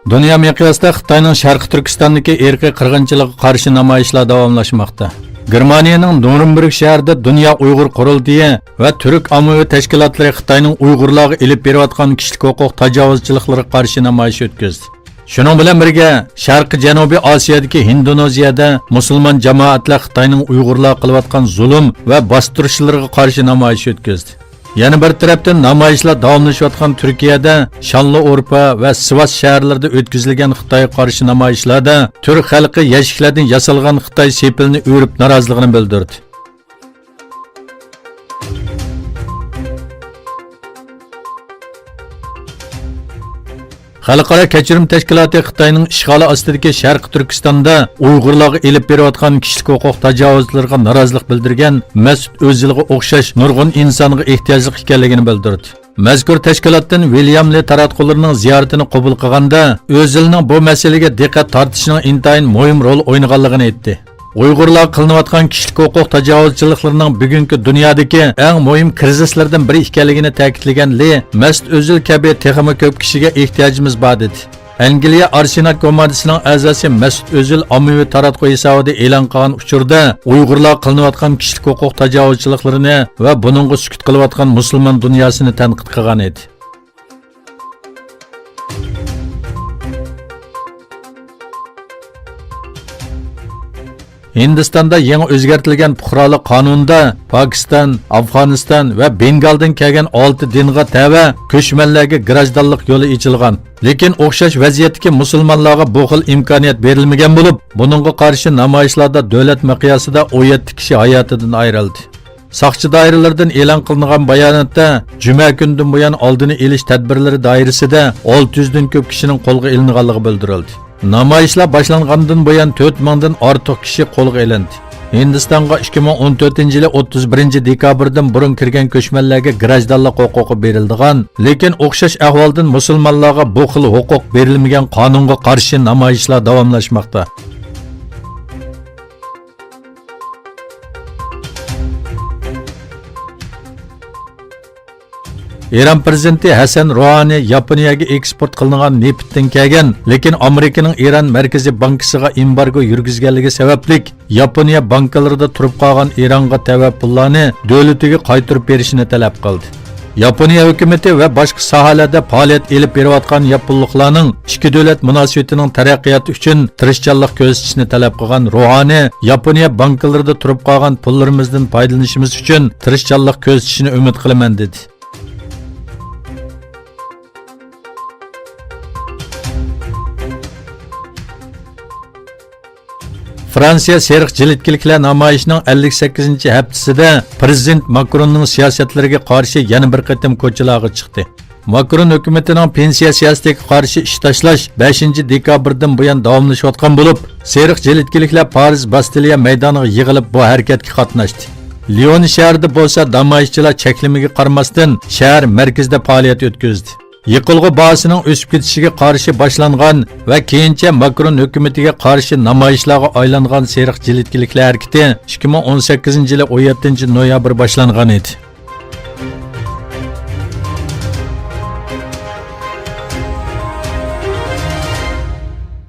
Dünya miqyosida Xitoyning Sharqi Turkistondagi irqiy qirg'inchilikqa qarshi namoyishlar davomlashmoqda. Germaniyaning Nuremberg shahrida Dünya Uyg'ur qurultiyi va turk ommaviy tashkilotlari Xitoyning Uyg'urlarga elib berayotgan kishilik huquq tajovuzchiliklariga qarshi namoyish o'tkazdi. Shuning bilan birga Sharqi Janubiy Osiyodagi Indoneziyada musulmon jamoatlar Xitoyning Uyg'urlar qilayotgan zulm va bostirishlarga qarshi namoyish o'tkazdi. Yana bir tarafdan namoyishlar davomlashayotgan Turkiyada Şanlıurfa va Sivas shaharlarida o'tkazilgan Xitoyga qarshi namoyishlarda turk xalqi yashiklardan yasalgan Xitoy sepilini o'rib noroziligini bildirdi. Xalqaro kechirim tashkiloti Xitoyning ishg'oli ostidagi Sharqi Turkistonda Uyg'urlarga elib berayotgan kishilik huquq tajovuzlariga norozilik bildirgan Mas'ud O'zilga o'xshash nurg'un insonga ehtiyojli ekanligini bildirdi. Mazkur tashkilotdan William Lee taratqullarining ziyoratini qabul qilganda O'zilning bu masalaga diqqat tortishining intayin muhim rol o'ynaganligini aytdi. Uyg'urlar qilinayotgan kishilik huquq tajovuzchiliklarining bugungi dunyodagi eng muhim krizislardan biri ekanligini ta'kidlagan Lee, Mas'ud O'zil kabi texnik ko'p kishiga ehtiyojimiz bor dedi. Angliya Arsenal komandasining a'zosi Mas'ud O'zil ommaviy taratqu hisobida e'lon qilgan uchurda Uyg'urlar qilinayotgan kishilik huquq tajovuzchiliklarini va buningga sukut qilayotgan musulmon dunyosini tanqid qilgan edi. Hindistonda yangi o'zgartirilgan fuqarolik qonunida Pokiston, Afg'oniston va Bengaldan kelgan 6 dinga tava ko'chmanlarga grajdonlik yo'li ochilgan. Lekin o'xshash vaziyatdagi musulmonlarga bu xil imkoniyat berilmagan bo'lib, buningga qarshi namoyishlarda davlat miqyosida 17 kishi hayotidan ayrildi. Saqchi doiralardan e'lon qilingan bayonotda juma kundan buyon oldini olish tadbirlari doirasida 600 dan ko'p kishining qo'lga ilinganligi bildirildi. Namoyishlar boshlangandan buyon 4 mingdan ortiq kishi qo'lga ilindi. Hindistonga 2014-yili 31 dekabrdan burun kirgan ko'chmanlarga grajdonlik huquqi berildigan, lekin o'xshash ahvoldan musulmonlarga bu xil huquq berilmagan qonunga qarshi namoyishlar davomlashmoqda. İran prezidenti Hasan Rouhani Yaponiyaga eksport qilingan neftdan kelgan, lekin Amerikaning Iran Markaziy bankasiga embargo yurgizganligi sababli Yaponiya bankalarida turib qolgan Ironga tava pullarni davlatiga qaytarib berishini talab qildi. Yaponiya hukumatı va boshqa sohalarda faoliyat elib berayotgan yaponliklarning ikki davlat munosabatining taraqqiyoti uchun tirishchanlik ko'rsatishni talab qilgan Rouhani Yaponiya bankalarida turib qolgan pullarimizdan foydalanishimiz uchun tirishchanlik ko'rsatishini umid qilaman dedi. Fransiya seriq jilitkiliklar namoyishining 58-chi haftasida prezident Macronning siyosatlariga qarshi yana bir qatim ko'chalarga chiqdi. Macron hukumatining pensiya siyosatiga qarshi ish tashlash 5-dekabrdan buyon davomlashayotgan bo'lib, seriq jilitkiliklar Paris Bastiliya maydoniga yig'ilib bu harakatga qatnashdi. Lyon shahrida bo'lsa namoyishchilar cheklimiga qaramasdan shahar markazida faoliyat o'tkazdi. Yiqilg'i bahosining o'sib ketishiga qarshi boshlangan va keyincha Macron hukumatiga qarshi namoyishlarga aylangan seriq jilitkiliklar harakati 2018-yili 17 noyabr boshlangan edi.